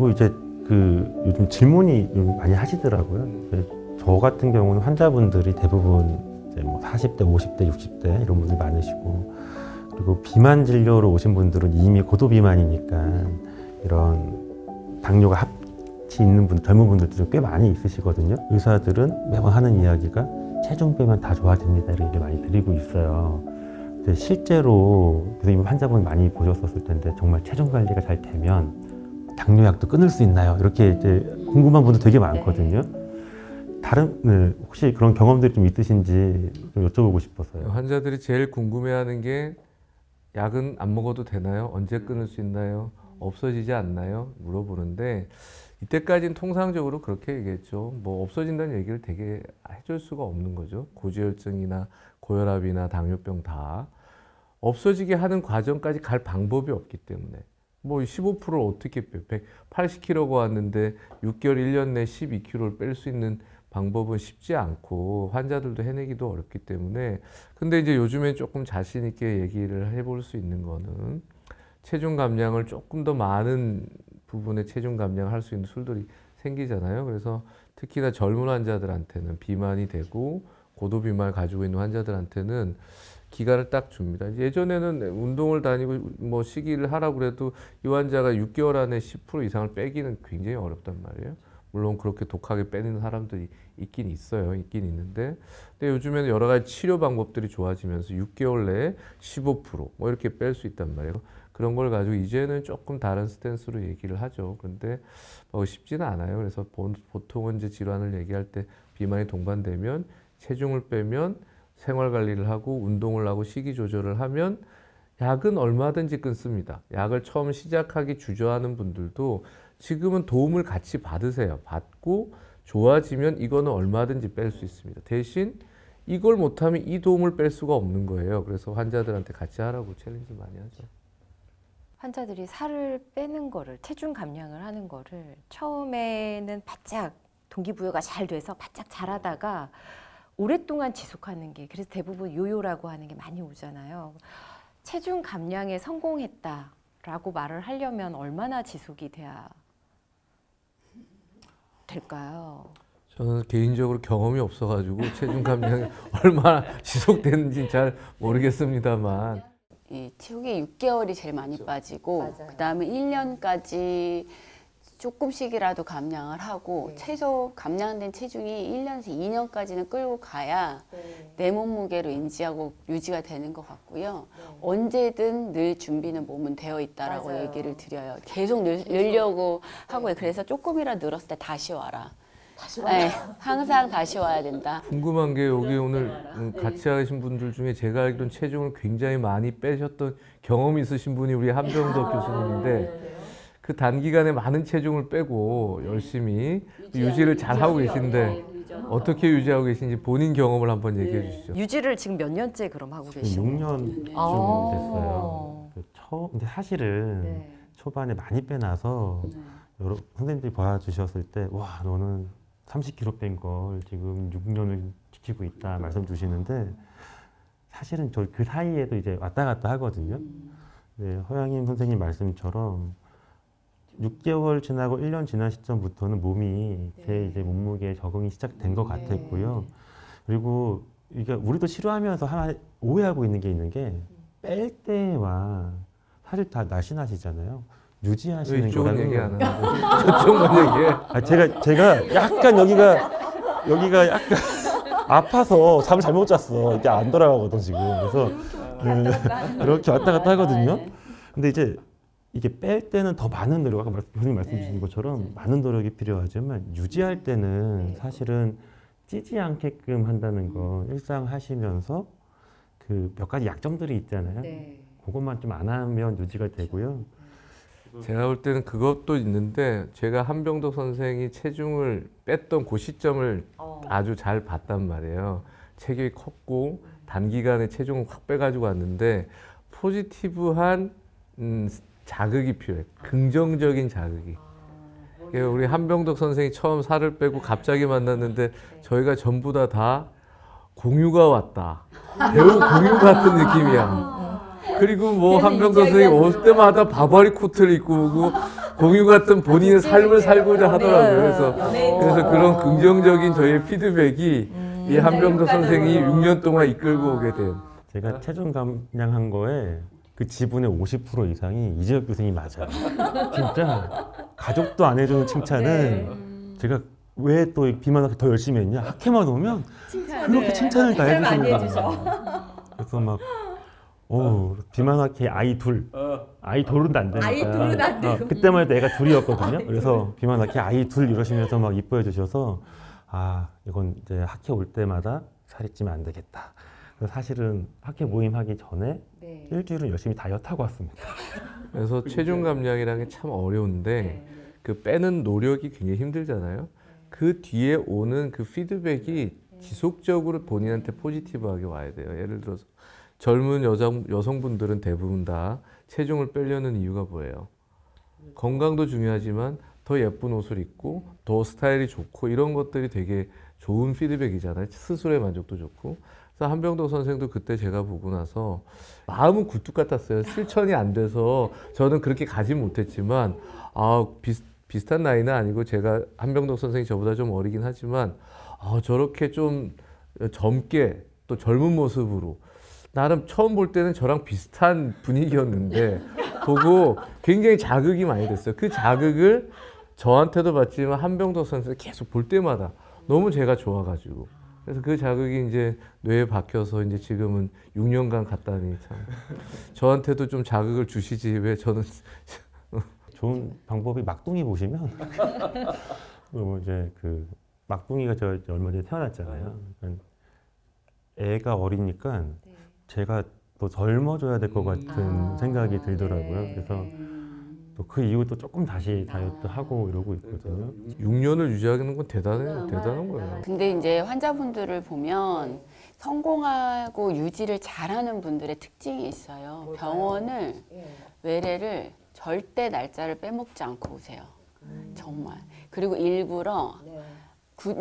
그리고 이제 요즘 질문이 좀 많이 하시더라고요. 저 같은 경우는 환자분들이 대부분 이제 뭐 40대, 50대, 60대 이런 분들이 많으시고, 그리고 비만 진료로 오신 분들은 이미 고도 비만이니까 이런 당뇨가 합치 있는 젊은 분들도 꽤 많이 있으시거든요. 의사들은 매번 하는 이야기가 체중 빼면 다 좋아집니다, 이렇게 많이 드리고 있어요. 근데 실제로 선생님 환자분 많이 보셨었을 텐데 정말 체중 관리가 잘 되면 당뇨약도 끊을 수 있나요? 이렇게 이제 궁금한 분들 되게 많거든요. 혹시 그런 경험들이 좀 있으신지 좀 여쭤보고 싶어서요. 환자들이 제일 궁금해하는 게 약은 안 먹어도 되나요? 언제 끊을 수 있나요? 없어지지 않나요? 물어보는데 이때까지는 통상적으로 그렇게 얘기했죠. 뭐 없어진다는 얘기를 되게 해줄 수가 없는 거죠. 고지혈증이나 고혈압이나 당뇨병 다 없어지게 하는 과정까지 갈 방법이 없기 때문에 뭐 15%를 어떻게 빼? 180kg가 왔는데 6개월, 1년 내 12kg를 뺄 수 있는 방법은 쉽지 않고 환자들도 해내기도 어렵기 때문에, 근데 이제 요즘에 조금 자신 있게 얘기를 해볼 수 있는 거는 체중 감량을 조금 더 많은 부분의 체중 감량을 할 수 있는 술들이 생기잖아요. 그래서 특히나 젊은 환자들한테는 비만이 되고 고도 비만을 가지고 있는 환자들한테는 기간을 딱 줍니다. 예전에는 운동을 다니고 뭐 시기를 하라고 그래도 이 환자가 6개월 안에 10% 이상을 빼기는 굉장히 어렵단 말이에요. 물론 그렇게 독하게 빼는 사람들이 있긴 있어요. 있긴 있는데, 근데 요즘에는 여러 가지 치료 방법들이 좋아지면서 6개월 내에 15%뭐 이렇게 뺄 수 있단 말이에요. 그런 걸 가지고 이제는 조금 다른 스탠스로 얘기를 하죠. 그런데 쉽지는 않아요. 그래서 보통은 이제 질환을 얘기할 때 비만이 동반되면 체중을 빼면 생활 관리를 하고 운동을 하고 식이 조절을 하면 약은 얼마든지 끊습니다. 약을 처음 시작하기 주저하는 분들도 지금은 도움을 같이 받으세요. 받고 좋아지면 이거는 얼마든지 뺄 수 있습니다. 대신 이걸 못하면 이 도움을 뺄 수가 없는 거예요. 그래서 환자들한테 같이 하라고 챌린지 많이 하죠. 환자들이 살을 빼는 거를, 체중 감량을 하는 거를 처음에는 바짝 동기부여가 잘 돼서 바짝 잘하다가 오랫동안 지속하는 게, 그래서 대부분 요요라고 하는 게 많이 오잖아요. 체중 감량에 성공했다라고 말을 하려면 얼마나 지속이 돼야 될까요? 저는 개인적으로 경험이 없어가지고 체중 감량이 얼마나 지속되는지 잘 모르겠습니다만, 이 체중이 6개월이 제일 많이 빠지고 그 다음에 1년까지 조금씩이라도 감량을 하고 최소 감량된 체중이 1년에서 2년까지는 끌고 가야 내 몸무게로 인지하고 유지가 되는 것 같고요. 언제든 늘 준비는 몸은 되어 있다라고 얘기를 드려요. 계속 늘려고 하고요. 그래서 조금이라 늘었을 때 다시 와라. 네, 항상 다시 와야 된다. 궁금한 게 여기 오늘 같이 하신 분들 중에 제가 알기로는 체중을 굉장히 많이 빼셨던 경험이 있으신 분이 우리 한병덕 교수님인데, 그 단기간에 많은 체중을 빼고 열심히 유지를 잘 하고 계신데 어떻게 유지하고 계신지 본인 경험을 한번 얘기해 주시죠. 유지를 지금 몇 년째 그럼 하고 계시나요? 6년쯤 됐어요. 근데 사실은 초반에 많이 빼놔서 여러 선생님들이 봐주셨을 때, 와, 너는 30kg 뺀 걸 지금 6년을 지키고 있다 말씀 주시는데, 사실은 저 그 사이에도 이제 왔다 갔다 하거든요. 네, 허양임 선생님 말씀처럼 6개월 지나고 1년 지난 시점부터는 몸이 제 이제 몸무게에 적응이 시작된 것 같았고요. 그리고 이게 우리도 치료하면서 하나 오해하고 있는 게 뺄 때와 사실 다 날씬하시잖아요. 유지하시는 거라는 얘기 안 하고 저쪽만 얘기해. 제가 약간 여기가 약간 아파서 잠을 잘못 잤어. 이게 안 돌아가거든 지금. 그래서 이렇게 왔다 갔다 하거든요. 근데 이제 이게 뺄 때는 더 많은 노력, 아까 교수님 말씀 주신 것처럼 많은 노력이 필요하지만 유지할 때는 사실은 찌지 않게끔 한다는 거, 일상 하시면서 그 몇 가지 약점들이 있잖아요. 그것만 좀 안 하면 유지가 되고요. 제가 볼 때는 그것도 있는데, 제가 한병덕 선생이 체중을 뺐던 그 시점을 아주 잘 봤단 말이에요. 체격이 컸고 단기간에 체중을 확 빼가지고 왔는데 포지티브한 자극이 필요해. 긍정적인 자극이. 우리 한병덕 선생이 처음 살을 빼고 갑자기 만났는데 저희가 전부 다 공유가 왔다. 배우 공유 같은 느낌이야. 그리고 뭐 한병덕 선생님 올 때마다 바바리 코트를 입고 오고 공유 같은 본인의 삶을 살고자 하더라고요. 그래서 그런 긍정적인 저희의 피드백이 이 한병도 선생이 6년 동안 이끌고 오게 된. 제가 체중 감량한 거에 그 지분의 50% 이상이 이재혁 교수님 맞아요. 진짜 가족도 안 해주는 칭찬은 제가 왜 또 비만학회 더 열심히 했냐? 학회만 오면 그렇게 칭찬을 다 해주시는 거예요. 그래서 막 비만학회 아이 둘은 안 되니까. 아이 둘은 안 되고. 그때만 해도 애가 둘이었거든요. 그래서 비만학회 아이 둘 이러시면서 막 이뻐해 주셔서 이건 이제 학회 올 때마다 살이 찌면 안 되겠다. 그래서 사실은 학회 모임 하기 전에 일주일은 열심히 다이어트하고 왔습니다. 그래서 체중 감량이라는 게 참 어려운데 그 빼는 노력이 굉장히 힘들잖아요. 그 뒤에 오는 그 피드백이 지속적으로 본인한테 포지티브하게 와야 돼요. 예를 들어서 젊은 여성분들은 대부분 다 체중을 빼려는 이유가 뭐예요? 건강도 중요하지만 더 예쁜 옷을 입고 더 스타일이 좋고 이런 것들이 되게 좋은 피드백이잖아요. 스스로의 만족도 좋고. 그래서 한병도 선생도 그때 제가 보고 나서 마음은 굴뚝 같았어요. 실천이 안 돼서 저는 그렇게 가지 못했지만 비슷한 나이는 아니고 제가 한병도 선생이 저보다 좀 어리긴 하지만 저렇게 좀 젊게 또 젊은 모습으로 나름 처음 볼 때는 저랑 비슷한 분위기였는데 보고 굉장히 자극이 많이 됐어요. 그 자극을 저한테도 받지만 한병도 선생 계속 볼 때마다 너무 제가 좋아가지고 그래서 그 자극이 이제 뇌에 박혀서 이제 지금은 6년간 갔다니 참 저한테도 좀 자극을 주시지 왜 저는 좋은 방법이 막둥이 보시면 이제 그 막둥이가 저 얼마 전에 태어났잖아요. 그러니까 애가 어리니까 제가 더 젊어져야 될 것 같은 생각이 들더라고요. 그래서 또 그 이후 또 조금 다시 다이어트 하고 이러고 있거든요. 6년을 유지하는 건 대단한 거예요. 근데 이제 환자분들을 보면 성공하고 유지를 잘하는 분들의 특징이 있어요. 병원을 외래를 절대 날짜를 빼먹지 않고 오세요. 정말. 그리고 일부러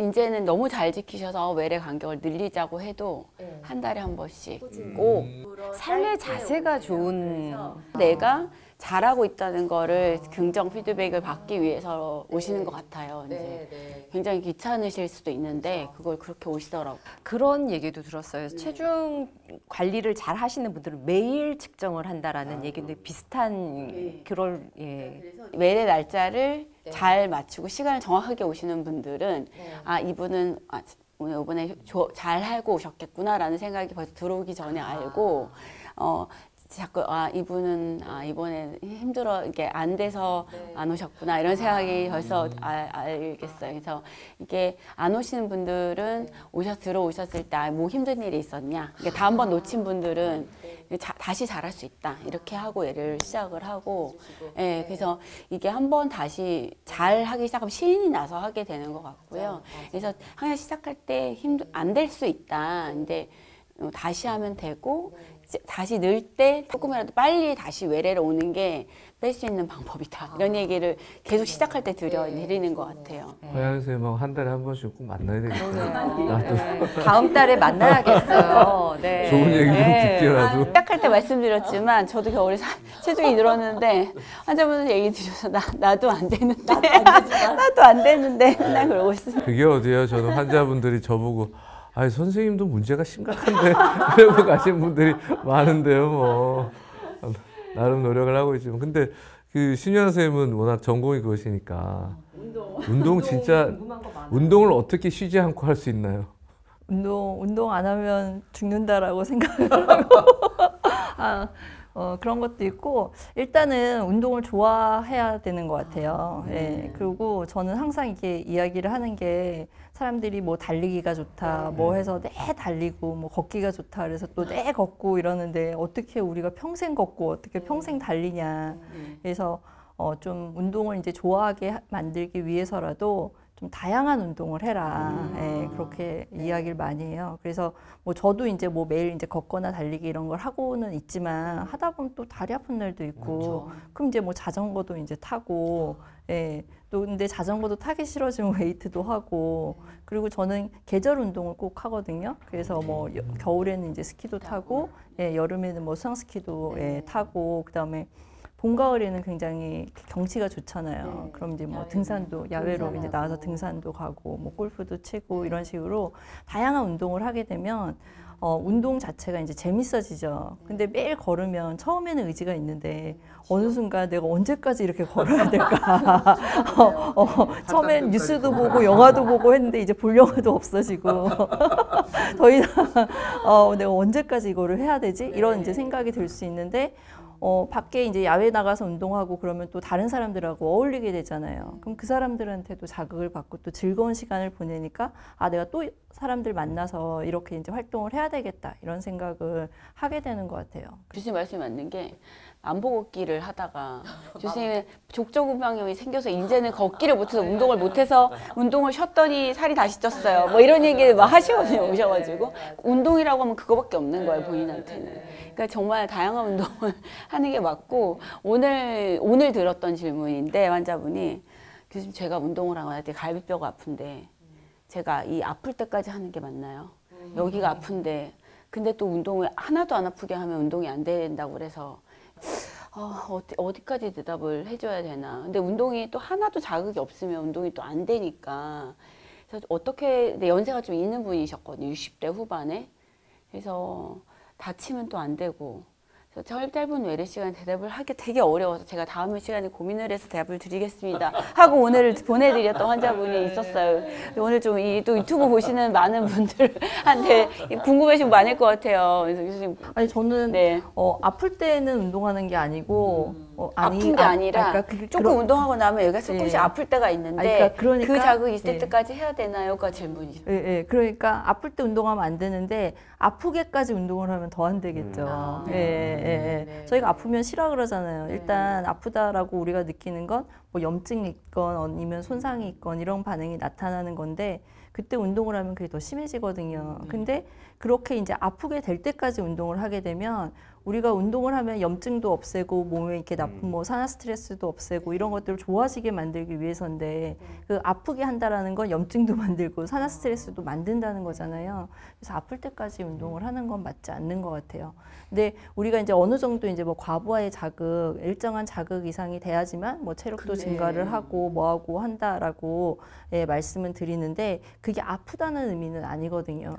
이제는 너무 잘 지키셔서 외래 간격을 늘리자고 해도 한 달에 한 번씩 꼭 삶의 자세가 좋은 내가 잘하고 있다는 거를 긍정 피드백을 받기 위해서 오시는 것 같아요. 이제 굉장히 귀찮으실 수도 있는데 그걸 그렇게 오시더라고요. 그런 얘기도 들었어요. 체중 관리를 잘 하시는 분들은 매일 측정을 한다라는 얘기인데 비슷한 그런 외래 날짜를 잘 맞추고 시간을 정확하게 오시는 분들은 이분은 이번에 잘 하고 오셨겠구나라는 생각이 벌써 들어오기 전에 알고 자꾸 이분은 이번에 힘들어 이게 안 돼서 안 오셨구나 이런 생각이 벌써 알겠어요. 그래서 이게 안 오시는 분들은 들어오셨을 때 뭐 힘든 일이 있었냐. 다음번 놓친 분들은 다시 잘할 수 있다 이렇게 하고 얘를 시작을 하고, 그래서 이게 한번 다시 잘 하기 시작하면 신이 나서 하게 되는 것 같고요. 그래서 항상 시작할 때 안 될 수 있다. 근데 다시 하면 되고. 다시 늘 때 조금이라도 빨리 다시 외래로 오는 게 뺄 수 있는 방법이다. 이런 얘기를 계속 시작할 때 드리는 것 같아요. 화양 선생님하고 한 달에 한 번씩 꼭 만나야 되겠어요. 다음 달에 만나야겠어요. 네. 좋은 얘기 좀 듣기라도. 시작할 때 말씀드렸지만 저도 겨울에 체중이 늘었는데 환자분들 얘기 드려서 나도 안 되는데 나도 안 되는데 맨날 그러고 있어요. 그게 어디예요? 저는 환자분들이 저보고 선생님도 문제가 심각한데 이러고 가신 분들이 많은데요. 뭐 나름 노력을 하고 있지만 근데 그 신유한 선생님은 워낙 전공이 그것이니까 운동 진짜 운동을 어떻게 쉬지 않고 할 수 있나요? 운동 안 하면 죽는다라고 생각을 하고 그런 것도 있고 일단은 운동을 좋아해야 되는 것 같아요. 그리고 저는 항상 이게 이야기를 하는 게 사람들이 뭐 달리기가 좋다, 뭐 해서 내 달리고 뭐 걷기가 좋다, 그래서 또 내 걷고 이러는데 어떻게 우리가 평생 걷고 어떻게 평생 달리냐. 그래서 좀 운동을 이제 좋아하게 만들기 위해서라도 좀 다양한 운동을 해라. 그렇게 이야기를 많이 해요. 그래서 뭐 저도 이제 뭐 매일 이제 걷거나 달리기 이런 걸 하고는 있지만 하다 보면 또 다리 아픈 날도 있고, 그렇죠. 그럼 이제 뭐 자전거도 이제 타고, 또 근데 자전거도 타기 싫어지면 웨이트도 하고, 그리고 저는 계절 운동을 꼭 하거든요. 그래서 뭐 겨울에는 이제 스키도 타고, 여름에는 뭐 수상 스키도 타고, 그다음에 봄, 가을에는 굉장히 경치가 좋잖아요. 그럼 이제 뭐 등산도, 야외로 이제 나와서 등산도 가고, 뭐 골프도 치고 이런 식으로 다양한 운동을 하게 되면 운동 자체가 이제 재밌어지죠. 근데 매일 걸으면 처음에는 의지가 있는데 어느 순간 내가 언제까지 이렇게 걸어야 될까. 처음엔 뉴스도 보고 영화도 보고 했는데 이제 볼 영화도 없어지고 더 이상 내가 언제까지 이거를 해야 되지? 이런 이제 생각이 들 수 있는데 밖에 이제 야외 나가서 운동하고 그러면 또 다른 사람들하고 어울리게 되잖아요. 그럼 그 사람들한테도 자극을 받고 또 즐거운 시간을 보내니까 아, 내가 또 사람들 만나서 이렇게 이제 활동을 해야 되겠다 이런 생각을 하게 되는 것 같아요. 교수님 말씀이 맞는 게 안보 걷기를 하다가 교수님은 족저근막염이 생겨서 이제는 걷기를 못해서 운동을 못해서 운동을 쉬었더니 살이 다시 쪘어요. 뭐 이런 얘기를 막 하시거든요. 오셔가지고 운동이라고 하면 그거밖에 없는 거예요, 본인한테는. 그러니까 정말 다양한 운동을 하는 게 맞고 오늘 들었던 질문인데 환자분이 교수님 제가 운동을 하고 할 때 갈비뼈가 아픈데 제가 이 아플 때까지 하는 게 맞나요? 여기가 아픈데 근데 또 운동을 하나도 안 아프게 하면 운동이 안 된다고 그래서 어디까지 대답을 해줘야 되나. 근데 운동이 또 하나도 자극이 없으면 운동이 또 안 되니까. 그래서 어떻게, 근데 연세가 좀 있는 분이셨거든요. 60대 후반에. 그래서 다치면 또 안 되고. 그래서 짧은 외래 시간에 대답을 하기 되게 어려워서 제가 다음 시간에 고민을 해서 대답을 드리겠습니다 하고 오늘 보내드렸던 환자분이 있었어요. 오늘 좀 또 유튜브 보시는 많은 분들한테 궁금하신 분 많을 것 같아요. 그래서 교수님. 아니 저는 네. 아플 때는 운동하는 게 아니고 아픈 게 아니라 조금 운동하고 나면 여기가 조금씩 아플 때가 있는데 그러니까 그 자극이 있을 때까지 해야 되나요?가 질문이죠. 예, 그러니까 아플 때 운동하면 안 되는데 아프게까지 운동을 하면 더 안 되겠죠. 저희가 아프면 싫어 그러잖아요. 일단 아프다라고 우리가 느끼는 건 뭐 염증이 있건 아니면 손상이 있건 이런 반응이 나타나는 건데 그때 운동을 하면 그게 더 심해지거든요. 근데 그렇게 이제 아프게 될 때까지 운동을 하게 되면 우리가 운동을 하면 염증도 없애고 몸에 이렇게 나쁜 뭐 산화 스트레스도 없애고 이런 것들을 좋아지게 만들기 위해서인데 그 아프게 한다라는 건 염증도 만들고 산화 스트레스도 만든다는 거잖아요. 그래서 아플 때까지 운동을 하는 건 맞지 않는 것 같아요. 근데 우리가 이제 어느 정도 이제 뭐 과부하의 자극, 일정한 자극 이상이 돼야지만 뭐 체력도 증가를 하고 뭐하고 한다라고 말씀은 드리는데 그게 아프다는 의미는 아니거든요.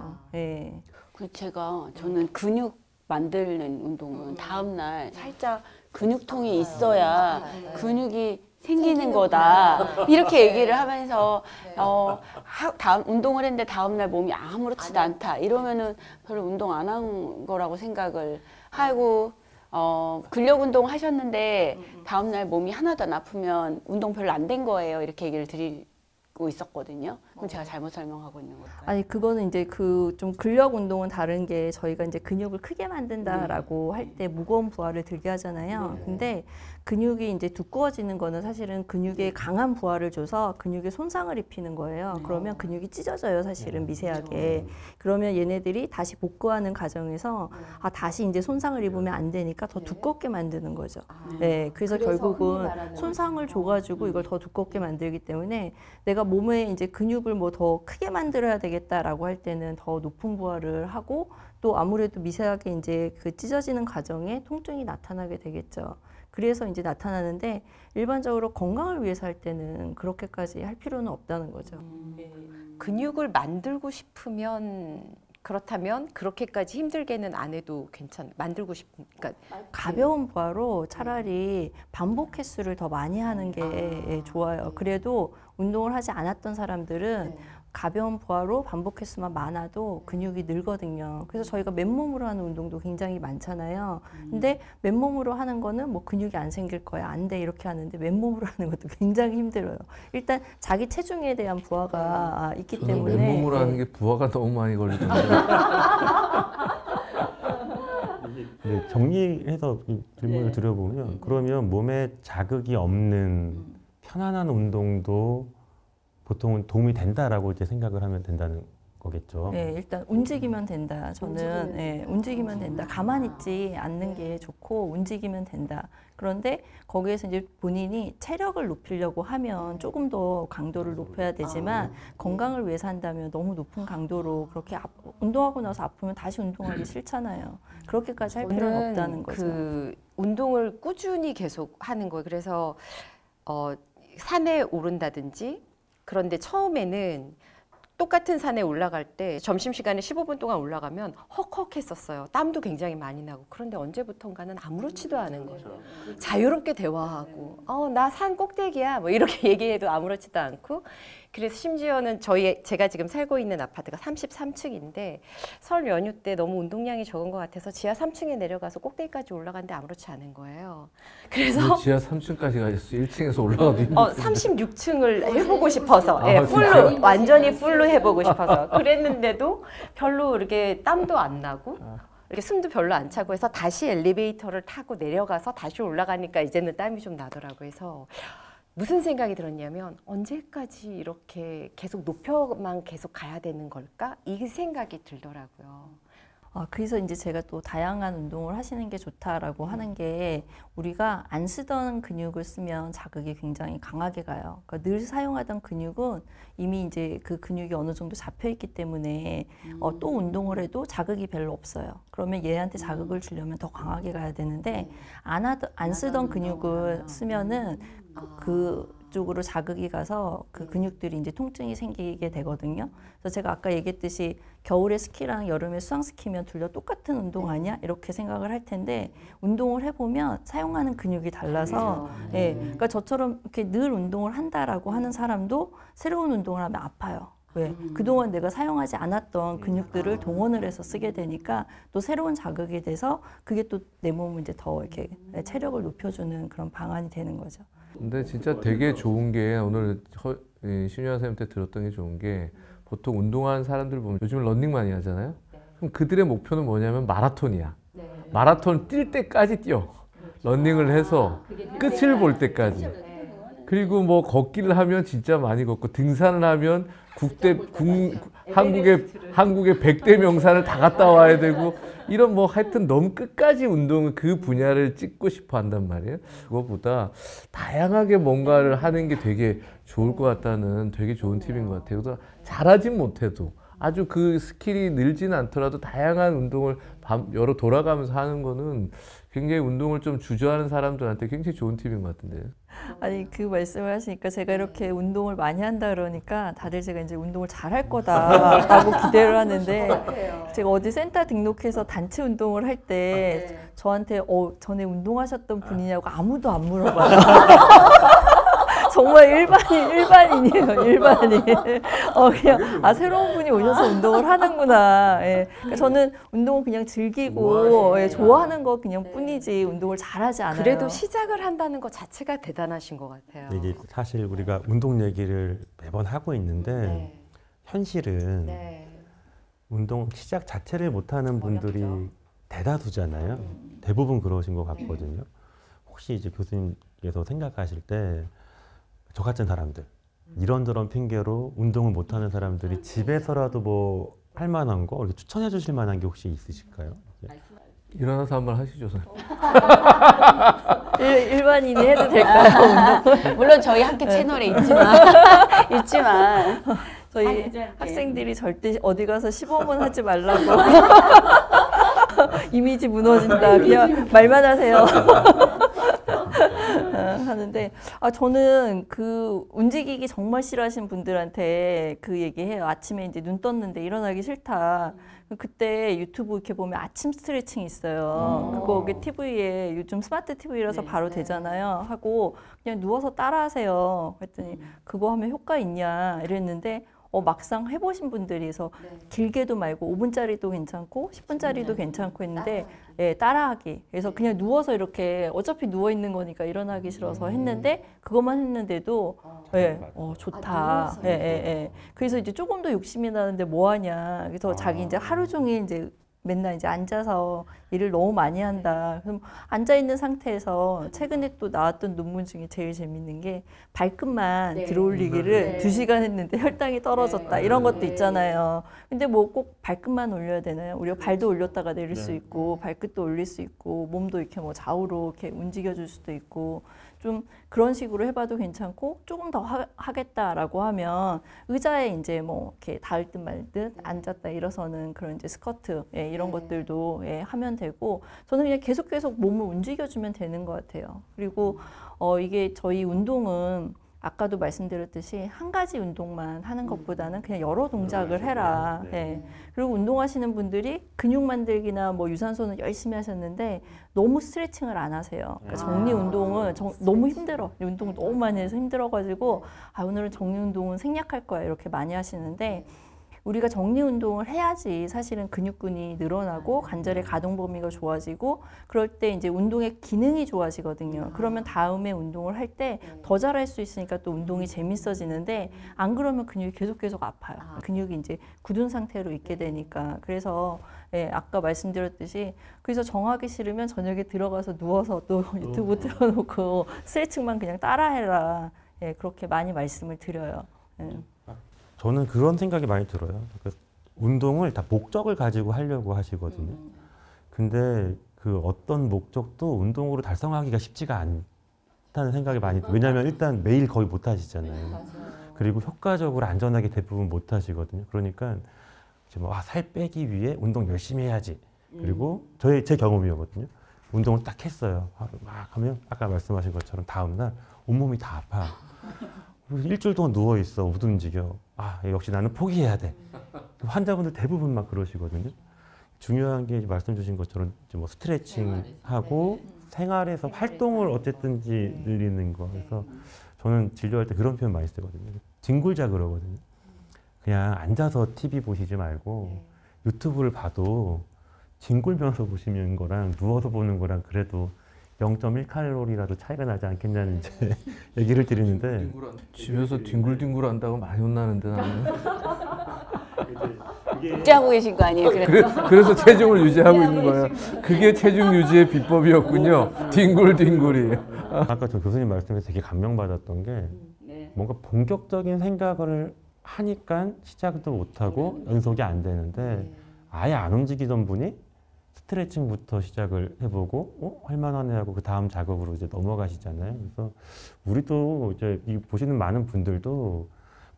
저는 근육 만드는 운동은 다음날 살짝 근육통이 있어야 근육이 생기는 거다 이렇게 얘기를 하면서 운동을 했는데 다음날 몸이 아무렇지도 않다 이러면은 별로 운동 안 한 거라고 생각을 하고 근력 운동 하셨는데 다음날 몸이 하나도 안 아프면 운동 별로 안 된 거예요 이렇게 얘기를 드리고 있었거든요. 그럼 제가 잘못 설명하고 있는 걸까요? 아니 그거는 이제 그 좀 근력 운동은 다른 게 저희가 이제 근육을 크게 만든다라고 할 때 무거운 부하를 들게 하잖아요. 근데 근육이 이제 두꺼워지는 거는 사실은 근육에 강한 부하를 줘서 근육에 손상을 입히는 거예요. 그러면 근육이 찢어져요, 사실은 미세하게. 그러면 얘네들이 다시 복구하는 과정에서 다시 이제 손상을 입으면 안 되니까 더 두껍게 만드는 거죠. 그래서 결국은 손상을 줘가지고 이걸 더 두껍게 만들기 때문에 내가 몸에 이제 근육을 뭐 더 크게 만들어야 되겠다라고 할 때는 더 높은 부하를 하고 또 아무래도 미세하게 이제 그 찢어지는 과정에 통증이 나타나게 되겠죠. 그래서 이제 나타나는데 일반적으로 건강을 위해서 할 때는 그렇게까지 할 필요는 없다는 거죠. 근육을 만들고 싶으면 그렇다면 그렇게까지 힘들게는 안 해도 만들고 싶으니까 가벼운 부하로 차라리 반복 횟수를 더 많이 하는 게 좋아요. 그래도 운동을 하지 않았던 사람들은 가벼운 부하로 반복 횟수만 많아도 근육이 늘거든요. 그래서 저희가 맨몸으로 하는 운동도 굉장히 많잖아요. 근데 맨몸으로 하는 거는 뭐 근육이 안 생길 거야, 안 돼 이렇게 하는데 맨몸으로 하는 것도 굉장히 힘들어요. 일단 자기 체중에 대한 부하가 있기 때문에 맨몸으로 하는 게 부하가 너무 많이 걸리던데. 네, 정리해서 이 질문을 드려보면 그러면 몸에 자극이 없는 편안한 운동도 보통은 도움이 된다라고 이제 생각을 하면 된다는 거겠죠. 네, 일단 움직이면 된다. 저는 네, 움직이면 된다. 가만히 있지 않는 게 좋고 움직이면 된다. 그런데 거기에서 이제 본인이 체력을 높이려고 하면 조금 더 강도를 높여야 되지만 건강을 위해서 한다면 너무 높은 강도로 그렇게 운동하고 나서 아프면 다시 운동하기 싫잖아요. 그렇게까지 할 필요는 없다는 거죠. 그 운동을 꾸준히 계속 하는 거예요. 그래서 산에 오른다든지 그런데 처음에는 똑같은 산에 올라갈 때 점심시간에 15분 동안 올라가면 헉헉했었어요. 땀도 굉장히 많이 나고. 그런데 언제부턴가는 아무렇지도 않은 거죠. 자유롭게 대화하고 나 산 꼭대기야 뭐 이렇게 얘기해도 아무렇지도 않고. 그래서 심지어는 제가 지금 살고 있는 아파트가 33층인데 설 연휴 때 너무 운동량이 적은 것 같아서 지하 3층에 내려가서 꼭대기까지 올라갔는데 아무렇지 않은 거예요. 그래서 지하 3층까지 가셨어요. 1층에서 올라가도 힘들어요. 36층을 해보고 싶어서 풀로 완전히 풀로 해보고 싶어서 그랬는데도 별로 이렇게 땀도 안 나고 이렇게 숨도 별로 안 차고 해서 다시 엘리베이터를 타고 내려가서 다시 올라가니까 이제는 땀이 좀 나더라고요. 해서 무슨 생각이 들었냐면 언제까지 이렇게 계속 높여만 계속 가야 되는 걸까? 이 생각이 들더라고요. 그래서 이제 제가 또 다양한 운동을 하시는 게 좋다라고 하는 게 우리가 안 쓰던 근육을 쓰면 자극이 굉장히 강하게 가요. 그러니까 늘 사용하던 근육은 이미 이제 그 근육이 어느 정도 잡혀 있기 때문에 또 운동을 해도 자극이 별로 없어요. 그러면 얘한테 자극을 주려면 더 강하게 가야 되는데 안 쓰던 근육을 쓰면은 그쪽으로 자극이 가서 그 근육들이 이제 통증이 생기게 되거든요. 그래서 제가 아까 얘기했듯이 겨울에 스키랑 여름에 수상 스키면 둘 다 똑같은 운동 아니야? 이렇게 생각을 할 텐데 운동을 해보면 사용하는 근육이 달라서 예, 그러니까 저처럼 이렇게 늘 운동을 한다라고 하는 사람도 새로운 운동을 하면 아파요. 왜? 그동안 내가 사용하지 않았던 근육들을 동원을 해서 쓰게 되니까 또 새로운 자극이 돼서 그게 또 내 몸을 이제 더 이렇게 체력을 높여주는 그런 방안이 되는 거죠. 근데 진짜 되게 좋은 게 오늘 신유아 선생님한테 들었던 게 좋은 게 보통 운동하는 사람들 보면 요즘 러닝 많이 하잖아요. 그럼 그들의 목표는 뭐냐면 마라톤이야. 마라톤 뛸 때까지 뛰어. 러닝을 해서 끝을 볼 때까지. 그리고 뭐 걷기를 하면 진짜 많이 걷고 등산을 하면 한국의 100대 명산을 다 갔다 와야 되고 이런 뭐 하여튼 너무 끝까지 운동을 그 분야를 찍고 싶어 한단 말이에요. 그것보다 다양하게 뭔가를 하는 게 되게 좋을 것 같다는 되게 좋은 팁인 것 같아요. 그래서 잘하진 못해도 아주 그 스킬이 늘지는 않더라도 다양한 운동을 여러 돌아가면서 하는 거는 굉장히 운동을 좀 주저하는 사람들한테 굉장히 좋은 팁인 것 같은데요. 아니 그 말씀을 하시니까 제가 이렇게 운동을 많이 한다 그러니까 다들 제가 이제 운동을 잘할 거다라고 기대를 하는데 제가 어디 센터 등록해서 단체 운동을 할 때 저한테 전에 운동하셨던 분이냐고 아무도 안 물어봐요. 정말 일반인이에요, 일반인. 그냥, 새로운 분이 오셔서 운동을 하는구나. 예. 그러니까 저는 운동을 그냥 즐기고, 좋아하는 거 그냥 뿐이지, 운동을 잘하지 않아요. 그래도 시작을 한다는 것 자체가 대단하신 것 같아요. 이게 사실 우리가 운동 얘기를 매번 하고 있는데, 현실은 운동 시작 자체를 못하는 분들이 대다수잖아요. 대부분 그러신 것 같거든요. 혹시 이제 교수님께서 생각하실 때, 저 같은 사람들 이런저런 핑계로 운동을 못하는 사람들이 집에서라도 뭐 할 만한 거 이렇게 추천해 주실 만한 게 혹시 있으실까요? 일어나서 한번 하시죠. 일반인이 해도 될까요? 물론 저희 학교 채널에 있지만 저희 학생들이 절대 어디 가서 시범은 하지 말라고 이미지 무너진다. 그냥 말만 하세요. 하는데 저는 그 움직이기 정말 싫어하시는 분들한테 그 얘기해요. 아침에 이제 눈 떴는데 일어나기 싫다. 그때 유튜브 이렇게 보면 아침 스트레칭이 있어요. 그거 TV에 요즘 스마트 TV라서 바로 되잖아요. 하고 그냥 누워서 따라하세요. 그랬더니 그거 하면 효과 있냐 이랬는데 막상 해보신 분들이 해서 길게도 말고 5분짜리도 괜찮고 10분짜리도 괜찮고 했는데 따라하기. 그래서 그냥 누워서 이렇게 어차피 누워 있는 거니까 일어나기 싫어서 했는데 그것만 했는데도 좋다. 그래서 이제 조금 더 욕심이 나는데 뭐 하냐. 그래서 자기 이제 하루 종일 이제 맨날 이제 앉아서 일을 너무 많이 한다. 그럼 앉아 있는 상태에서 최근에 또 나왔던 논문 중에 제일 재밌는 게 발끝만 네. 들어올리기를 네. 2시간 했는데 혈당이 떨어졌다. 네. 이런 것도 네. 있잖아요. 근데 뭐 꼭 발끝만 올려야 되나요? 우리가 발도 올렸다가 내릴 수 있고 발끝도 올릴 수 있고 몸도 이렇게 뭐 좌우로 이렇게 움직여 줄 수도 있고 좀 그런 식으로 해봐도 괜찮고 조금 더 하겠다라고 하면 의자에 이제 뭐 이렇게 닿을 듯 말 듯 앉았다 일어서는 그런 이제 스쿼트 이런 것들도 하면 되고 저는 그냥 계속 몸을 움직여주면 되는 것 같아요. 그리고 이게 저희 운동은 아까도 말씀드렸듯이 한 가지 운동만 하는 것보다는 그냥 여러 동작을 해라. 그리고 운동하시는 분들이 근육 만들기나 뭐 유산소는 열심히 하셨는데 너무 스트레칭을 안 하세요. 그러니까 정리 운동은 너무 힘들어. 운동 너무 많이 해서 힘들어가지고 오늘은 정리 운동은 생략할 거야 이렇게 많이 하시는데 우리가 정리 운동을 해야지 사실은 근육군이 늘어나고 관절의 가동 범위가 좋아지고 그럴 때 이제 운동의 기능이 좋아지거든요. 그러면 다음에 운동을 할 때 더 잘할 수 있으니까 또 운동이 재밌어지는데 안 그러면 근육이 계속 아파요. 근육이 이제 굳은 상태로 있게 되니까. 그래서 아까 말씀드렸듯이 그래서 정하기 싫으면 저녁에 들어가서 누워서 또 유튜브 틀어놓고 스트레칭만 그냥 따라해라. 그렇게 많이 말씀을 드려요. 저는 그런 생각이 많이 들어요. 그러니까 운동을 다 목적을 가지고 하려고 하시거든요. 근데 그 어떤 목적도 운동으로 달성하기가 쉽지가 않다는 생각이 많이 들어요. 왜냐하면 일단 매일 거의 못 하시잖아요. 그리고 효과적으로 안전하게 대부분 못 하시거든요. 그러니까 살 빼기 위해 운동 열심히 해야지. 그리고 제 경험이었거든요. 운동을 딱 했어요. 막 하면 아까 말씀하신 것처럼 다음날 온몸이 다 아파. 일주일 동안 누워있어. 못 움직여. 역시 나는 포기해야 돼. 환자분들 대부분 막 그러시거든요. 중요한 게 말씀 주신 것처럼 뭐 스트레칭하고 생활에서 활동을 어쨌든지 늘리는 거. 그래서 저는 진료할 때 그런 표현 많이 쓰거든요. 뒹굴자 그러거든요. 그냥 앉아서 TV 보시지 말고 유튜브를 봐도 뒹굴면서 보시는 거랑 누워서 보는 거랑 그래도 0.1칼로리라도 차이가 나지 않겠냐는 이제 얘기를 드리는데 집에서 뒹굴뒹굴 한다고 많이 혼나는데 나는. 유지하고 계신 거 아니에요? 그래서 체중을 유지하고 있는 거예요. 그게 체중 유지의 비법이었군요. 뒹굴뒹굴이. 아까 저 교수님 말씀에서 되게 감명받았던 게 뭔가 본격적인 생각을 하니까 시작도 못하고 연속이 안 되는데 아예 안 움직이던 분이 스트레칭부터 시작을 해보고 할만하네 하고 그 다음 작업으로 이제 넘어가시잖아요. 그래서 우리도 이제 보시는 많은 분들도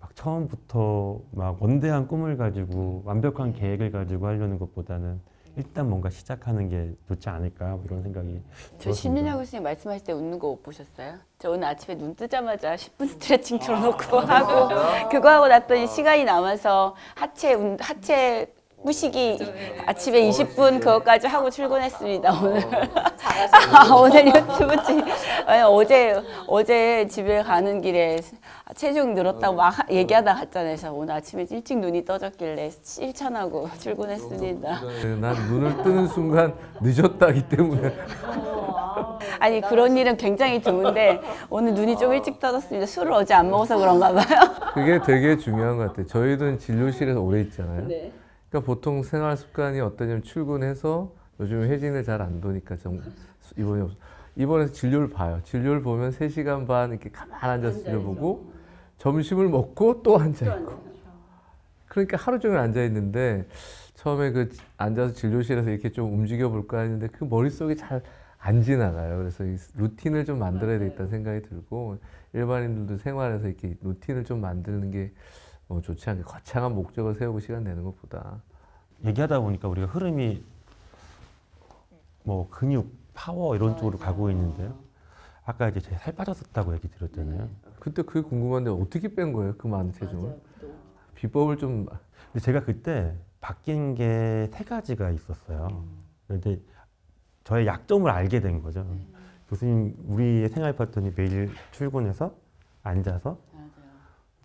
막 처음부터 막 원대한 꿈을 가지고 완벽한 계획을 가지고 하려는 것보다는 일단 뭔가 시작하는 게 좋지 않을까 이런 생각이 저 신윤아 교수님 말씀하실 때 웃는 거 못 보셨어요? 저 오늘 아침에 눈 뜨자마자 10분 스트레칭 틀어놓고 하고 그거 하고 났더니 시간이 남아서 하체 무식이 아침에 20분 그것까지 하고 출근했습니다. 오늘. 오늘 유튜브 어제 집에 가는 길에 체중 늘었다고 막 얘기하다 갔잖아요. 그래서 오늘 아침에 일찍 눈이 떠졌길래 실천하고 출근했습니다. 난 눈을 뜨는 순간 늦었다기 때문에. 아니 그런 일은 굉장히 드문데 오늘 눈이 좀 일찍 떠졌습니다. 술을 어제 안 먹어서 그런가 봐요. 그게 되게 중요한 것 같아요. 저희도 진료실에서 오래 있잖아요. 네. 그러니까 보통 생활 습관이 어떠냐면 출근해서 요즘 회진을 잘 안 도니까 이번에 진료를 봐요. 진료를 보면 3시간 반 이렇게 가만히 앉아서 진료 보고 점심을 먹고 또 앉아있고. 그러니까 하루 종일 앉아있는데 처음에 그 앉아서 진료실에서 이렇게 좀 움직여 볼까 했는데 그 머릿속에 잘 안 지나가요. 그래서 이 루틴을 좀 만들어야 되겠다는 생각이 들고 일반인들도 생활에서 이렇게 루틴을 좀 만드는 게 좋지 않게 거창한 목적을 세우고 시간 내는 것보다. 얘기하다 보니까 우리가 흐름이 뭐 근육, 파워 이런 쪽으로 가고 있는데요. 아까 이제 제가 살 빠졌었다고 얘기 드렸잖아요. 그때 그게 궁금한데 어떻게 뺀 거예요? 그 많은 체중을? 비법을 좀. 근데 제가 그때 바뀐 게 3가지가 있었어요. 근데 저의 약점을 알게 된 거죠. 교수님, 우리의 생활 패턴이 매일 출근해서 앉아서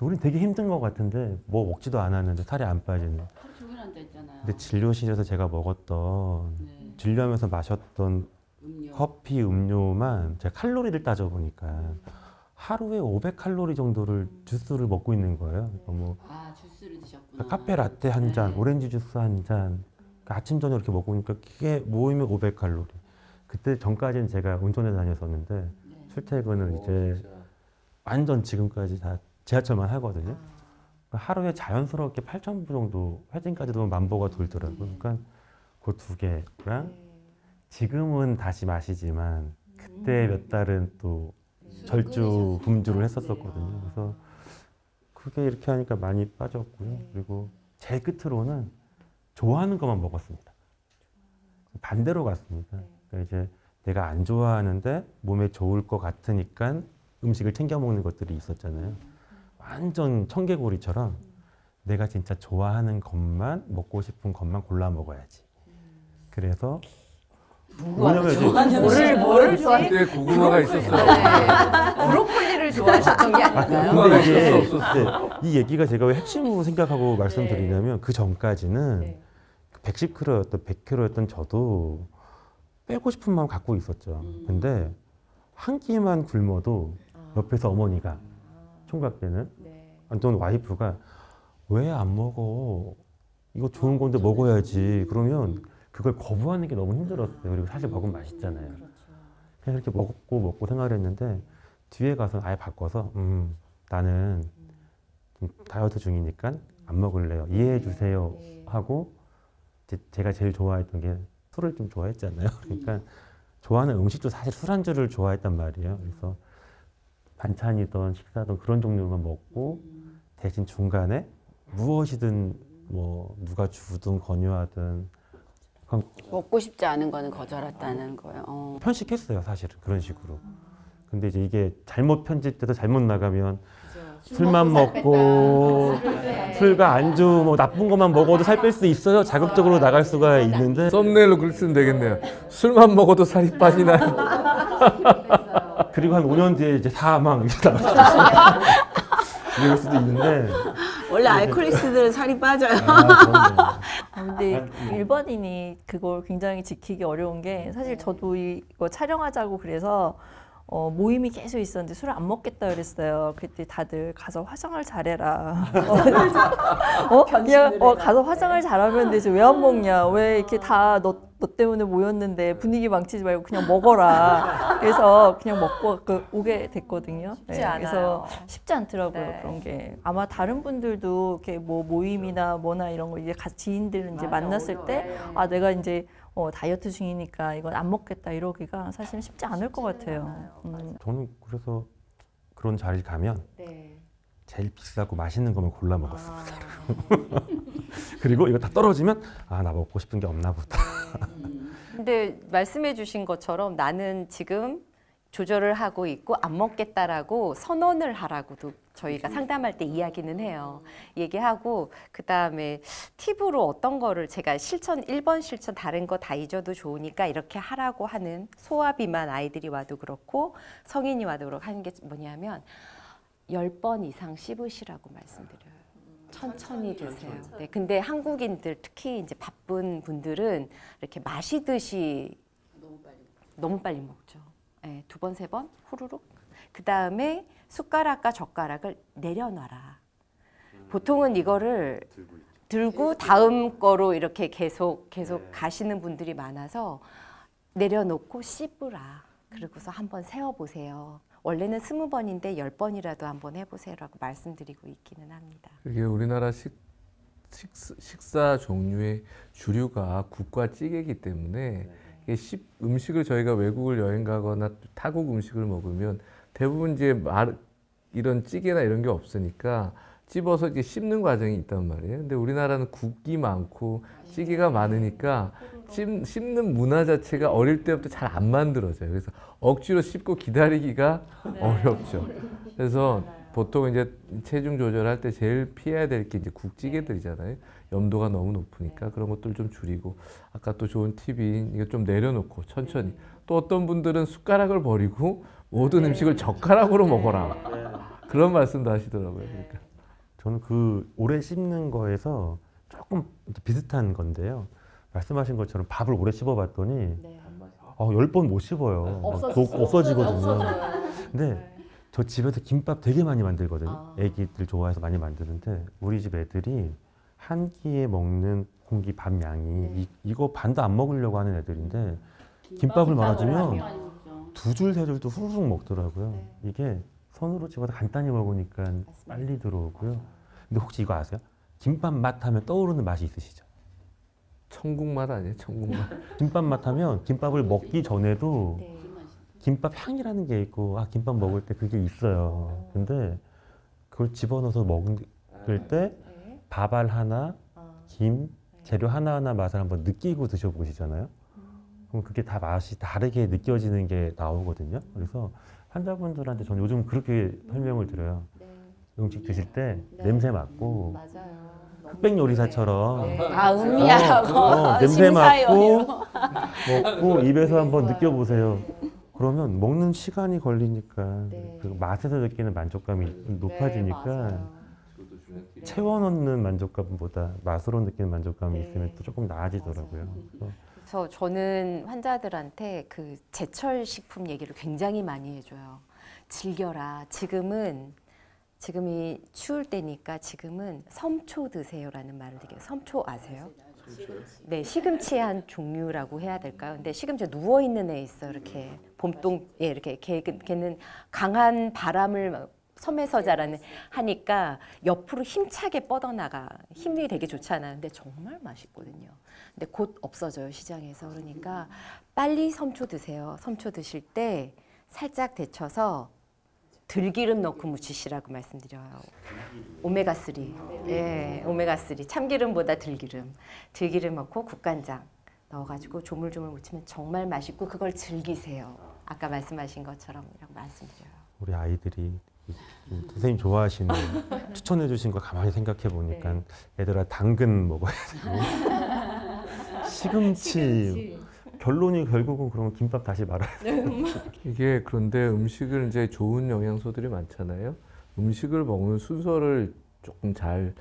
우린 되게 힘든 것 같은데 뭐 먹지도 않았는데 살이 안 빠지는. 하루 종일 앉아있잖아요. 근데 진료실에서 제가 먹었던 진료하면서 마셨던 커피, 음료만 제가 칼로리를 따져보니까 하루에 500칼로리 정도를 주스를 먹고 있는 거예요. 뭐 주스를 드셨구나. 카페 라떼 한 잔, 오렌지 주스 한 잔, 아침 저녁 이렇게 먹으니까 그게 모이면 500칼로리. 그때 전까지는 제가 운전해 다녔었는데 출퇴근을 이제 완전 지금까지 다 지하철만 하거든요. 하루에 자연스럽게 8,000보 정도 회진까지도 10,000보가 돌더라고요. 그러니까 그 두 개랑 지금은 다시 마시지만 그때 몇 달은 또 절주 금주를 했었거든요. 그래서 그게 이렇게 하니까 많이 빠졌고요. 그리고 제일 끝으로는 좋아하는 것만 먹었습니다. 반대로 갔습니다. 그러니까 이제 내가 안 좋아하는데 몸에 좋을 것 같으니까 음식을 챙겨 먹는 것들이 있었잖아요. 완전 청개구리처럼 내가 진짜 좋아하는 것만 먹고 싶은 것만 골라 먹어야지. 그래서 뭐냐면 뭐를 좋아해? 그때 고구마가 있었어요. 브로콜리를 좋아하셨던 게 아닌가요? 고구마가 이게 있었어. 이 얘기가 제가 왜 핵심으로 생각하고 말씀드리냐면 그 전까지는 110kg였던 100kg였던 저도 빼고 싶은 마음 갖고 있었죠. 근데 한 끼만 굶어도 옆에서 어머니가 총각 때는 또는 와이프가 왜 안 먹어? 이거 좋은 건데 먹어야지. 그러면 그걸 거부하는 게 너무 힘들었어요. 그리고 사실 먹으면 맛있잖아요. 그냥 이렇게 먹고 생각을 했는데 뒤에 가서 아예 바꿔서 나는 좀 다이어트 중이니까 안 먹을래요. 이해해 주세요 하고 이제 제가 제일 좋아했던 게 술을 좀 좋아했잖아요. 그러니까 좋아하는 음식도 사실 술안주를 좋아했단 말이에요. 그래서 반찬이든 식사든 그런 종류만 먹고 대신 중간에 무엇이든 뭐 누가 주든 권유하든 먹고 싶지 않은 거는 거절했다는 거예요. 편식했어요, 사실은 그런 식으로. 근데 이제 이게 잘못 편집돼서 잘못 나가면 술만 먹고 술과 안주 뭐 나쁜 것만 먹어도 살 뺄 수 있어요. 자극적으로 나갈 수가 있는데 썸네일로 글 쓰면 되겠네요. 술만 먹어도 살이 빠지나요? 그리고 한 5년 뒤에 이제 사망 이렇게 나갈 수도 있어요. 이럴 수도 있는데 원래 알코올리스트들은 살이 빠져요. 근데 일반인이 그걸 굉장히 지키기 어려운 게 사실 저도 이거 촬영하자고 그래서 모임이 계속 있었는데 술을 안 먹겠다 그랬어요. 그때 다들 가서 화장을 잘해라. 그냥 가서 화장을 잘하면 되지 왜 안 먹냐? 왜 이렇게 다 너 때문에 모였는데 분위기 망치지 말고 그냥 먹어라. 그래서 그냥 먹고 오게 됐거든요. 쉽지 않아요. 그래서 쉽지 않더라고요. 그런 게 아마 다른 분들도 이렇게 뭐 모임이나 뭐나 이런 거 이제 지인들 이제 만났을 때 아 내가 이제 다이어트 중이니까 이건 안 먹겠다 이러기가 사실 쉽지 않을 것 같아요. 저는 그래서 그런 자리 가면 제일 비싸고 맛있는 거만 골라 먹었습니다. 그리고 이거 다 떨어지면 아 나 먹고 싶은 게 없나 보다. 근데 말씀해 주신 것처럼 나는 지금 조절을 하고 있고 안 먹겠다라고 선언을 하라고도 저희가 상담할 때 이야기는 해요. 얘기하고 그다음에 팁으로 어떤 거를 제가 1번 실천 다른 거 다 잊어도 좋으니까 이렇게 하라고 하는 소아비만 아이들이 와도 그렇고 성인이 와도 그렇고 하는 게 뭐냐면 10번 이상 씹으시라고 말씀드려요. 천천히 드세요. 네, 근데 한국인들 특히 이제 바쁜 분들은 이렇게 마시듯이 너무 빨리 먹죠. 네, 2번, 3번 후루룩. 그 다음에 숟가락과 젓가락을 내려놔라. 보통은 이거를 들고 다음 거로 이렇게 계속 가시는 분들이 많아서 내려놓고 씹으라. 그러고서 한번 세어보세요. 원래는 20번인데 10번이라도 한번 해보세요라고 말씀드리고 있기는 합니다. 이게 우리나라 식사 종류의 주류가 국과 찌개이기 때문에 음식을 저희가 외국을 여행 가거나 타국 음식을 먹으면 대부분 이제 이런 찌개나 이런 게 없으니까 찝어서 이렇게 씹는 과정이 있단 말이에요. 근데 우리나라는 국이 많고 찌개가 많으니까 씹는 문화 자체가 어릴 때부터 잘 안 만들어져요. 그래서 억지로 씹고 기다리기가 어렵죠. 그래서 보통 이제 체중 조절할 때 제일 피해야 될 게 이제 국찌개들이잖아요. 염도가 너무 높으니까 그런 것들 좀 줄이고 아까 또 좋은 팁이 이거 좀 내려놓고 천천히 또 어떤 분들은 숟가락을 버리고 모든 음식을 젓가락으로 먹어라 그런 말씀도 하시더라고요. 그러니까 저는 그 오래 씹는 거에서 조금 비슷한 건데요. 말씀하신 것처럼 밥을 오래 씹어봤더니 10번 못 씹어요. 없어지거든요. 근데 저 집에서 김밥 되게 많이 만들거든요. 애기들 좋아해서 많이 만드는데 우리 집 애들이 한 끼에 먹는 공기 밥 양이 이거 반도 안 먹으려고 하는 애들인데 김밥을 말아주면 두 줄 세 줄도 후루룩 먹더라고요. 이게 손으로 집어서 간단히 먹으니까 빨리 들어오고요. 근데 혹시 이거 아세요? 김밥 맛 하면 떠오르는 맛이 있으시죠? 천국 맛 아니에요? 천국 맛. 김밥 맛 하면 김밥을 먹기 전에도 김밥 향이라는 게 있고 김밥 먹을 때 그게 있어요. 근데 그걸 집어넣어서 먹을 때 밥알 하나, 김, 재료 하나하나 맛을 한번 느끼고 드셔보시잖아요. 그럼 그게 다 맛이 다르게 느껴지는 게 나오거든요. 그래서 환자분들한테 저는 요즘 그렇게 설명을 드려요. 음식 드실 때 냄새 맡고 흑백 요리사처럼 음미하고 냄새 맡고 먹고 입에서 한번 느껴보세요. 그러면 먹는 시간이 걸리니까 그 맛에서 느끼는 만족감이 높아지니까 채워넣는 만족감보다 맛으로 느끼는 만족감이 있으면 또 조금 나아지더라고요. 그래서 저는 환자들한테 그 제철 식품 얘기를 굉장히 많이 해줘요. 즐겨라. 지금이 추울 때니까 지금은 섬초 드세요라는 말을 되게 섬초 아세요? 네, 시금치의 한 종류라고 해야 될까요? 근데 시금치가 누워 있는 애 있어. 이렇게 봄동 이렇게 걔는 강한 바람을 섬에서 자라는 하니까 옆으로 힘차게 뻗어나가 힘이 되게 좋잖아요. 근데 정말 맛있거든요. 근데 곧 없어져요 시장에서. 그러니까 빨리 섬초 드세요. 섬초 드실 때 살짝 데쳐서 들기름 넣고 무치시라고 말씀드려요. 오메가3. 예, 오메가3. 참기름보다 들기름 넣고 국간장 넣어가지고 조물조물 무치면 정말 맛있고 그걸 즐기세요. 아까 말씀하신 것처럼이라고 말씀드려요. 우리 아이들이 선생님 좋아하시는 추천해 주신 거 가만히 생각해 보니까 얘들아 당근 먹어야 되고 시금치 결론이 결국은 그러면 김밥 다시 말아야 돼요. 이게 그런데 음식을 이제 좋은 영양소들이 많잖아요. 음식을 먹는 순서를 조금 잘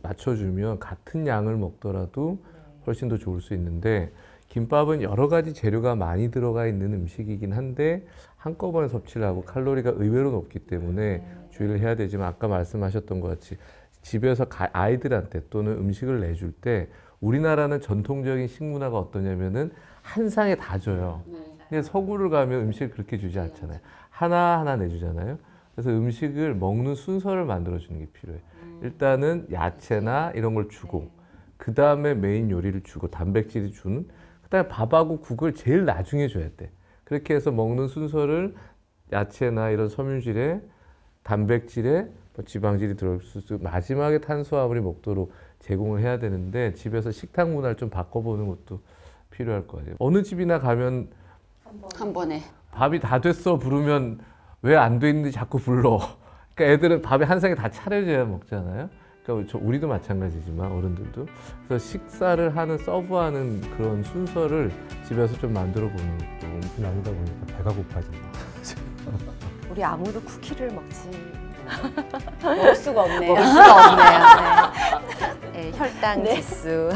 맞춰주면 같은 양을 먹더라도 훨씬 더 좋을 수 있는데 김밥은 여러 가지 재료가 많이 들어가 있는 음식이긴 한데 한꺼번에 섭취를 하고 칼로리가 의외로 높기 때문에 주의를 해야 되지만 아까 말씀하셨던 것 같이 집에서 아이들한테 또는 음식을 내줄 때 우리나라는 전통적인 식문화가 어떠냐면은 한 상에 다 줘요. 근데 서구를 가면 음식을 그렇게 주지 않잖아요. 하나하나 내주잖아요. 그래서 음식을 먹는 순서를 만들어주는 게 필요해요. 일단은 야채나 이런 걸 주고 그 다음에 메인 요리를 주고 단백질을 주는 그 다음에 밥하고 국을 제일 나중에 줘야 돼. 그렇게 해서 먹는 순서를 야채나 이런 섬유질에 단백질에 지방질이 들어있을 수 마지막에 탄수화물이 먹도록 제공을 해야 되는데 집에서 식탁 문화를 좀 바꿔보는 것도 필요할 거 아니에요. 어느 집이나 가면 한 번에 밥이 다 됐어 부르면 왜 안 돼 있는지 자꾸 불러. 그러니까 애들은 밥이 한 상에 다 차려져야 먹잖아요. 그러니까 우리도 마찬가지지만 어른들도. 그래서 식사를 하는 서브하는 그런 순서를 집에서 좀 만들어 보는 것도 나누다 보니까 배가 고파지네. 우리 아무도 쿠키를 먹지 먹을 수가 없네요. 먹을 수가 없네요. 네. 네, 혈당 지수.